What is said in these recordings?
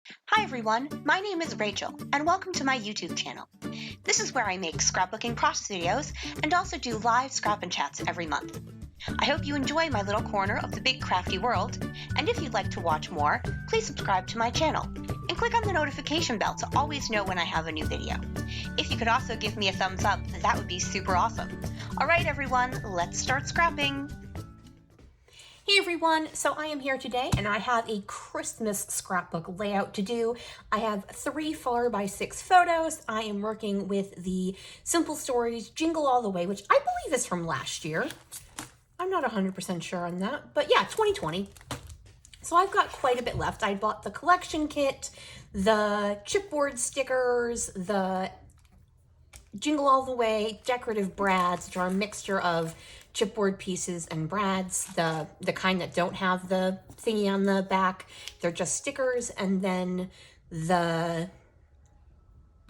Hi everyone, my name is Rachel, and welcome to my YouTube channel. This is where I make scrapbooking process videos and also do live scrap and chats every month. I hope you enjoy my little corner of the big crafty world, and if you'd like to watch more, please subscribe to my channel and click on the notification bell to always know when I have a new video. If you could also give me a thumbs up, that would be super awesome. Alright everyone, let's start scrapping! Hey everyone, so I am here today and I have a Christmas scrapbook layout to do. I have 3 4x6 photos. I am working with the Simple Stories Jingle All the Way, which I believe is from last year. I'm not 100% sure on that, but yeah, 2020. So I've got quite a bit left. I bought the collection kit, the chipboard stickers, the Jingle All the Way decorative brads, which are a mixture of chipboard pieces and brads, the kind that don't have the thingy on the back. They're just stickers, and then the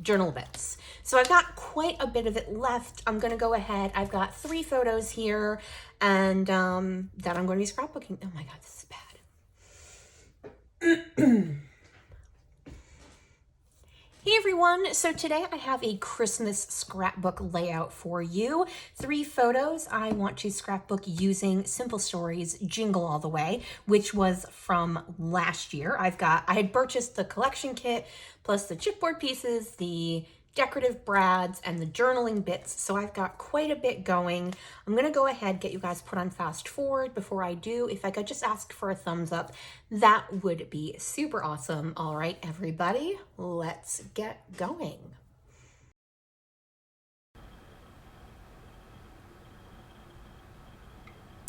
journal bits. So I've got quite a bit of it left. I'm going to go ahead. I've got 3 photos here, and that I'm going to be scrapbooking. Oh my God, this is bad. Hey everyone, so today I have a Christmas scrapbook layout for you. 3 photos I want to scrapbook using Simple Stories Jingle All the Way, which was from last year. I had purchased the collection kit plus the chipboard pieces, the decorative brads, and the journaling bits, so I've got quite a bit going. I'm gonna go ahead, get you guys put on fast forward. Before I do, if I could just ask for a thumbs up, that would be super awesome. All right, everybody, let's get going.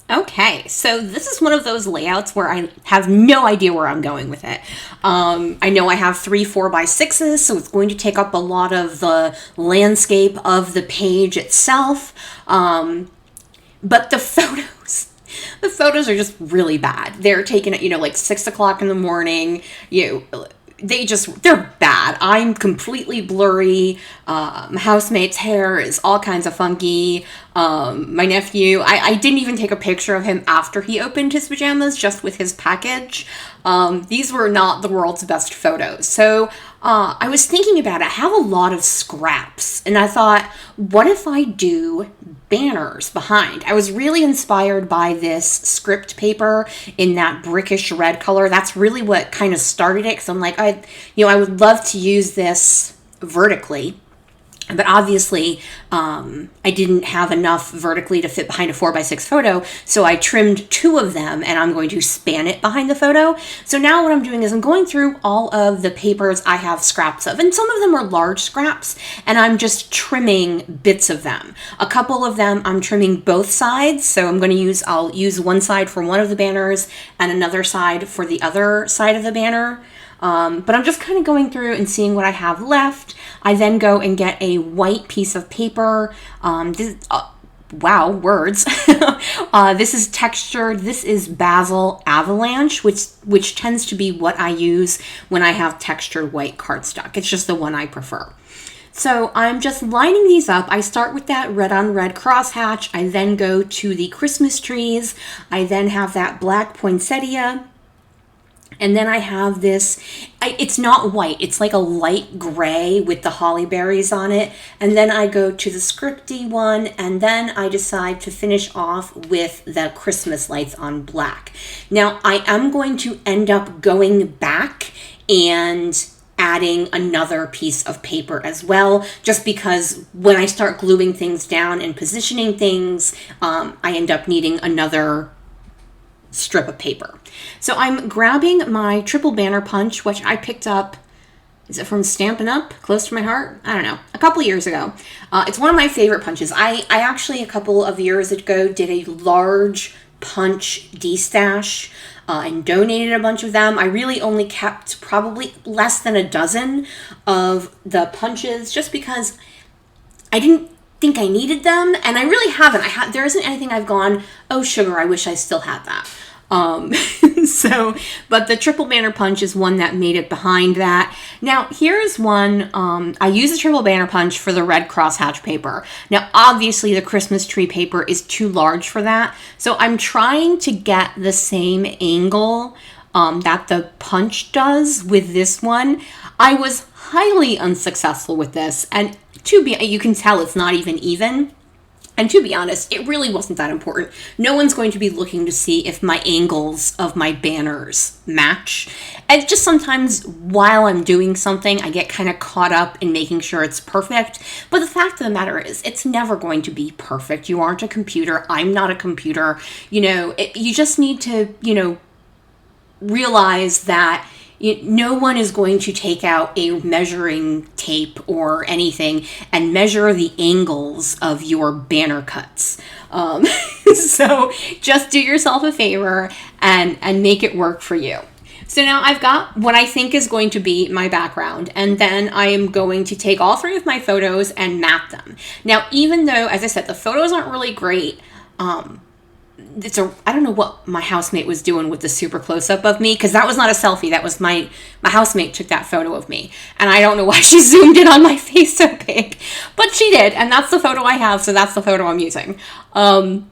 Okay, so this is one of those layouts where I have no idea where I'm going with it. I know I have 3 4x6s, so it's going to take up a lot of the landscape of the page itself. But the photos are just really bad. They're taken at, like 6 o'clock in the morning. They're bad. I'm completely blurry. My housemate's hair is all kinds of funky. My nephew, I didn't even take a picture of him after he opened his pajamas, just with his package. These were not the world's best photos. So I was thinking about it. I have a lot of scraps, and I thought, what if I do banners behind? I was really inspired by this script paper in that brickish red color. That's really what kind of started it, because I'm like, I would love to use this vertically. But obviously, I didn't have enough vertically to fit behind a 4x6 photo, so I trimmed 2 of them, and I'm going to span it behind the photo. So now what I'm doing is I'm going through all of the papers I have scraps of, and some of them are large scraps, and I'm just trimming bits of them. A couple of them I'm trimming both sides, so I'll use one side for one of the banners and another side for the other side of the banner. But I'm just kind of going through and seeing what I have left. I then go and get a white piece of paper. Wow, words. This is textured. This is Basil Avalanche, which tends to be what I use when I have textured white cardstock. It's just the one I prefer. So I'm just lining these up. I start with that red on red crosshatch. I then go to the Christmas trees. I then have that black poinsettia. And then I have this, it's not white, it's like a light gray with the holly berries on it. And then I go to the scripty one, and then I decide to finish off with the Christmas lights on black. Now, I am going to end up going back and adding another piece of paper as well, just because when I start gluing things down and positioning things, I end up needing another strip of paper. So I'm grabbing my triple banner punch, which I picked up, is it from Stampin' Up? Close to my heart? I don't know. A couple years ago. It's one of my favorite punches. I actually, a couple of years ago, did a large punch destash and donated a bunch of them. I really only kept probably less than a dozen of the punches, just because I didn't think I needed them, and I really haven't. There isn't anything I've gone, oh sugar, I wish I still had that. But the triple banner punch is one that made it behind that. Now, here's one, I use the triple banner punch for the red crosshatch paper. Now, obviously, the Christmas tree paper is too large for that, so I'm trying to get the same angle that the punch does with this one. I was highly unsuccessful with this, and you can tell it's not even. And to be honest, it really wasn't that important. No one's going to be looking to see if my angles of my banners match. And just sometimes while I'm doing something, I get kind of caught up in making sure it's perfect. But the fact of the matter is, it's never going to be perfect. You aren't a computer. I'm not a computer. You just need to, realize that no one is going to take out a measuring tape or anything and measure the angles of your banner cuts. So just do yourself a favor and make it work for you. So now I've got what I think is going to be my background, and then I am going to take all 3 of my photos and map them. Now, even though, as I said, the photos aren't really great, I don't know what my housemate was doing with the super close-up of me, because that was not a selfie. That was my housemate took that photo of me. And I don't know why she zoomed in on my face so big. But she did, and that's the photo I have, so that's the photo I'm using. Now,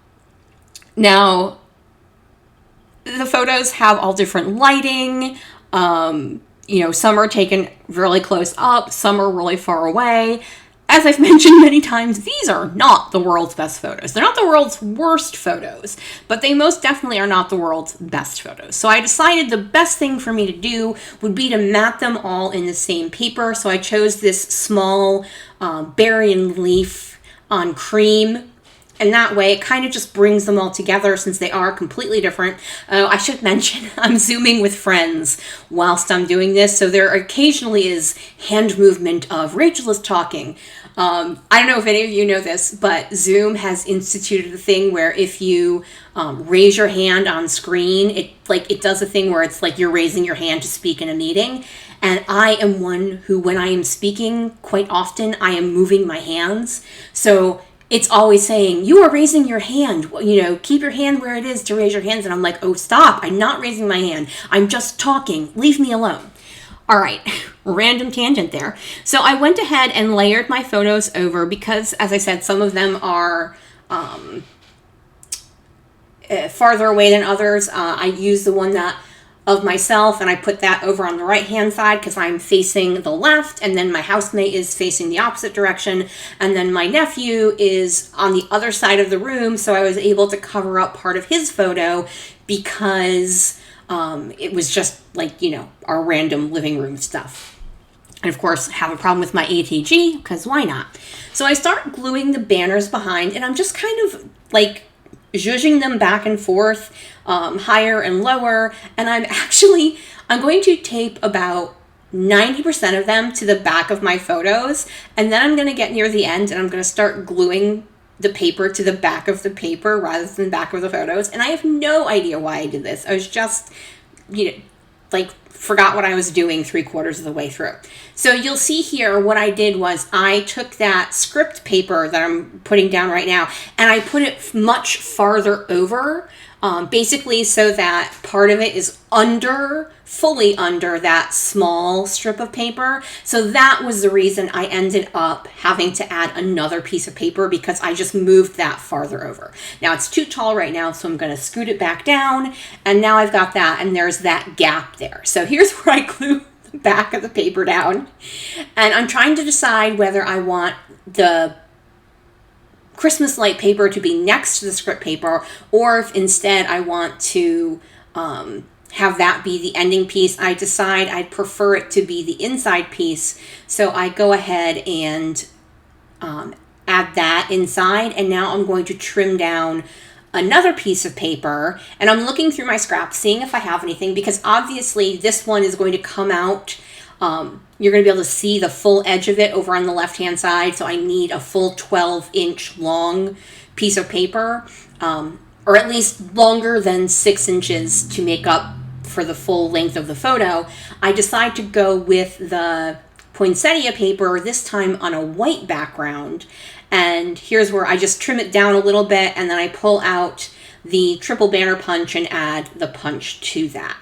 the photos have all different lighting. Some are taken really close up, some are really far away. As I've mentioned many times, these are not the world's best photos. They're not the world's worst photos, but they most definitely are not the world's best photos. So I decided the best thing for me to do would be to map them all in the same paper. So I chose this small berry and leaf on cream. And that way, it kind of just brings them all together since they are completely different. I should mention, I'm Zooming with friends whilst I'm doing this, so there occasionally is hand movement of Rachel is talking. I don't know if any of you know this, but Zoom has instituted a thing where if you raise your hand on screen, it does a thing where it's like you're raising your hand to speak in a meeting. And I am one who, when I am speaking, quite often, I am moving my hands. So it's always saying, you are raising your hand, keep your hand where it is to raise your hands. And I'm like, oh, stop, I'm not raising my hand. I'm just talking, leave me alone. All right, random tangent there. So I went ahead and layered my photos over because, as I said, some of them are farther away than others. I used the one of myself, and I put that over on the right hand side because I'm facing the left, and then my housemate is facing the opposite direction, and then my nephew is on the other side of the room, so I was able to cover up part of his photo because it was just our random living room stuff. And of course, have a problem with my ATG, because why not? So I start gluing the banners behind, and I'm just kind of zhuzhing them back and forth, higher and lower, and I'm going to tape about 90% of them to the back of my photos, and then I'm going to get near the end and I'm going to start gluing the paper to the back of the paper rather than the back of the photos. And I have no idea why I did this. I was just, forgot what I was doing 3/4 of the way through. So you'll see here what I did was I took that script paper that I'm putting down right now and I put it much farther over, basically so that part of it is fully under that small strip of paper. So that was the reason I ended up having to add another piece of paper, because I just moved that farther over. Now it's too tall right now, so I'm going to scoot it back down, and now I've got that, and there's that gap there. So here's where I glue the back of the paper down, and I'm trying to decide whether I want the Christmas light paper to be next to the script paper, or if instead I want to have that be the ending piece. I decide I'd prefer it to be the inside piece, so I go ahead and add that inside, and now I'm going to trim down another piece of paper, and I'm looking through my scraps, seeing if I have anything, because obviously this one is going to come out. You're going to be able to see the full edge of it over on the left-hand side, so I need a full 12-inch long piece of paper, or at least longer than 6 inches to make up for the full length of the photo. I decide to go with the poinsettia paper, this time on a white background, and here's where I just trim it down a little bit, and then I pull out the triple banner punch and add the punch to that.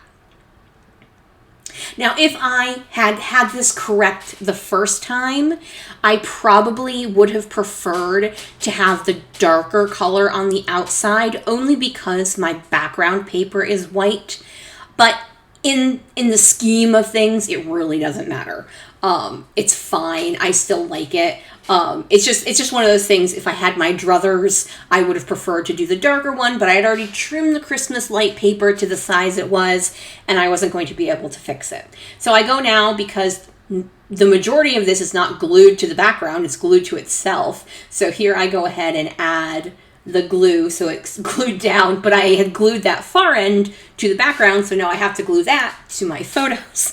Now, if I had this correct the first time, I probably would have preferred to have the darker color on the outside, only because my background paper is white. But in the scheme of things, it really doesn't matter. It's fine. I still like it. It's just one of those things. If I had my druthers, I would have preferred to do the darker one, but I had already trimmed the Christmas light paper to the size it was, and I wasn't going to be able to fix it. So I go now because the majority of this is not glued to the background, it's glued to itself. So here I go ahead and add the glue, so it's glued down, but I had glued that far end to the background, so now I have to glue that to my photos.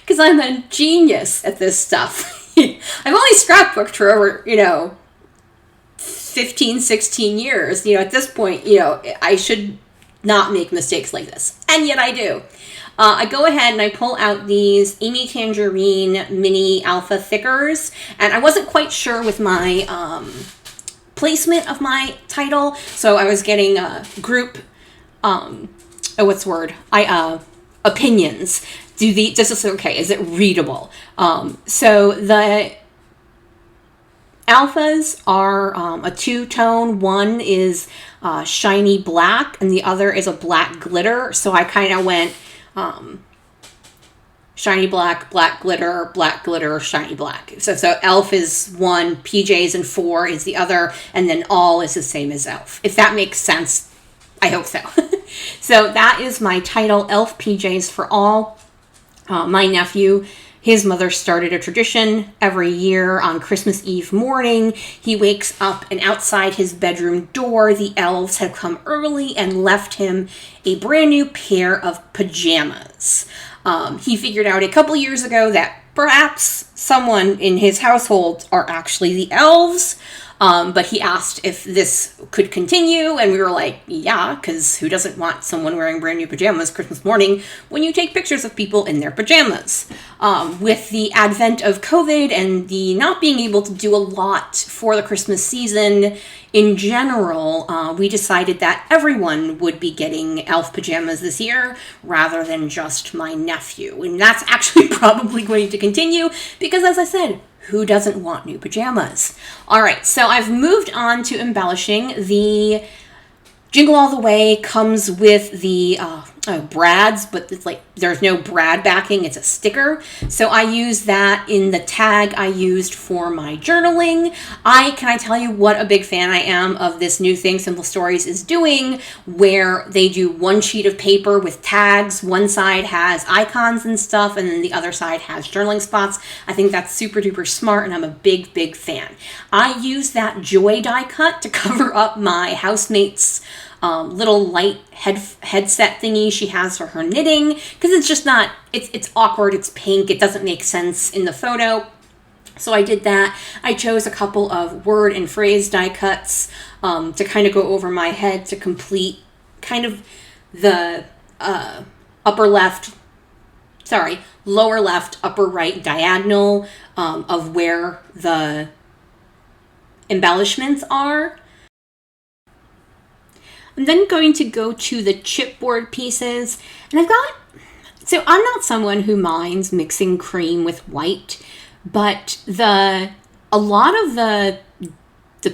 Because I'm a genius at this stuff. I've only scrapbooked for over, 15, 16 years. At this point, I should not make mistakes like this. And yet I do. I go ahead and I pull out these Amy Tangerine Mini Alpha Thickers. And I wasn't quite sure with my placement of my title. So I was getting a group, opinions. Does this okay? Is it readable? So the alphas are a two-tone. One is shiny black, and the other is a black glitter. So I kind of went shiny black, black glitter, shiny black. So elf is one, PJs and 4 is the other, and then all is the same as elf. If that makes sense, I hope so. So that is my title, Elf PJs for All. My nephew, his mother started a tradition every year on Christmas Eve morning. He wakes up and outside his bedroom door, the elves have come early and left him a brand new pair of pajamas. He figured out a couple years ago that perhaps someone in his household are actually the elves. But he asked if this could continue, and we were like, yeah, because who doesn't want someone wearing brand new pajamas Christmas morning when you take pictures of people in their pajamas? With the advent of COVID and the not being able to do a lot for the Christmas season in general, we decided that everyone would be getting elf pajamas this year rather than just my nephew. And that's actually probably going to continue because, as I said, who doesn't want new pajamas? All right, so I've moved on to embellishing. The Jingle All the Way comes with the brads, but it's like there's no brad backing, it's a sticker. So I use that in the tag I used for my journaling. Can I tell you what a big fan I am of this new thing Simple Stories is doing, where they do one sheet of paper with tags. One side has icons and stuff, and then the other side has journaling spots. I think that's super duper smart, and I'm a big, big fan. I use that Joy die cut to cover up my housemate's little light headset thingy she has for her knitting, because it's just not, it's awkward, it's pink, it doesn't make sense in the photo. So I did that. I chose a couple of word and phrase die cuts to kind of go over my head to complete kind of the lower left, upper right diagonal of where the embellishments are. I'm then going to go to the chipboard pieces, and so I'm not someone who minds mixing cream with white, but a lot of the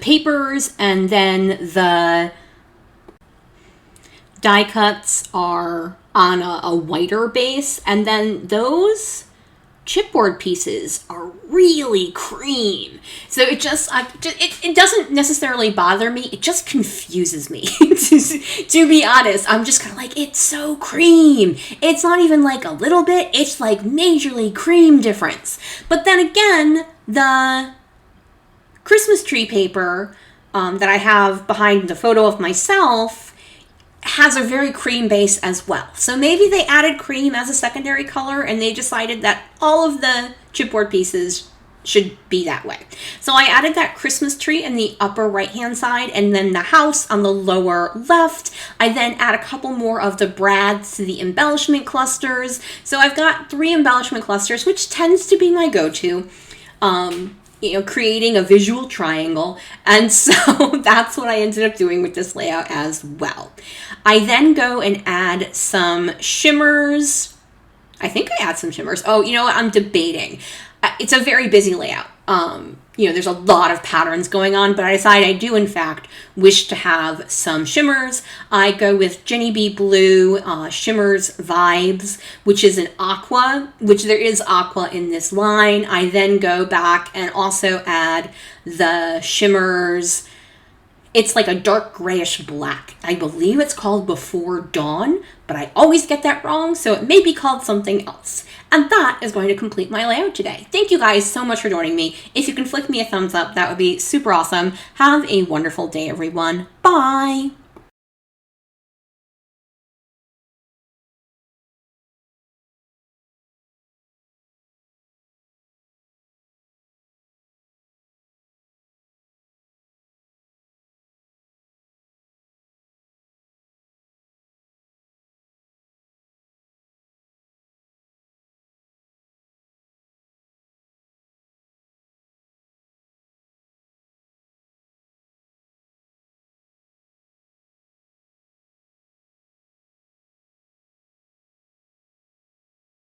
papers and then the die cuts are on a whiter base, and then those chipboard pieces are really cream. So it doesn't necessarily bother me. It just confuses me. to be honest, I'm just kind of like, it's so cream. It's not even like a little bit. It's like majorly cream difference. But then again, the Christmas tree paper that I have behind the photo of myself has a very cream base as well. So maybe they added cream as a secondary color and they decided that all of the chipboard pieces should be that way. So I added that Christmas tree in the upper right hand side and then the house on the lower left. I then add a couple more of the brads to the embellishment clusters. So I've got 3 embellishment clusters, which tends to be my go-to. Creating a visual triangle. And so that's what I ended up doing with this layout as well. I then go and add some shimmers. I think I add some shimmers. Oh, you know what? I'm debating. it's a very busy layout. There's a lot of patterns going on, but I decided I do, in fact, wish to have some shimmers. I go with Jenny B Blue Shimmers Vibes, which is an aqua, which there is aqua in this line. I then go back and also add the shimmers. It's like a dark grayish black. I believe it's called Before Dawn, but I always get that wrong, so it may be called something else. And that is going to complete my layout today. Thank you guys so much for joining me. If you can flick me a thumbs up, that would be super awesome. Have a wonderful day, everyone. Bye!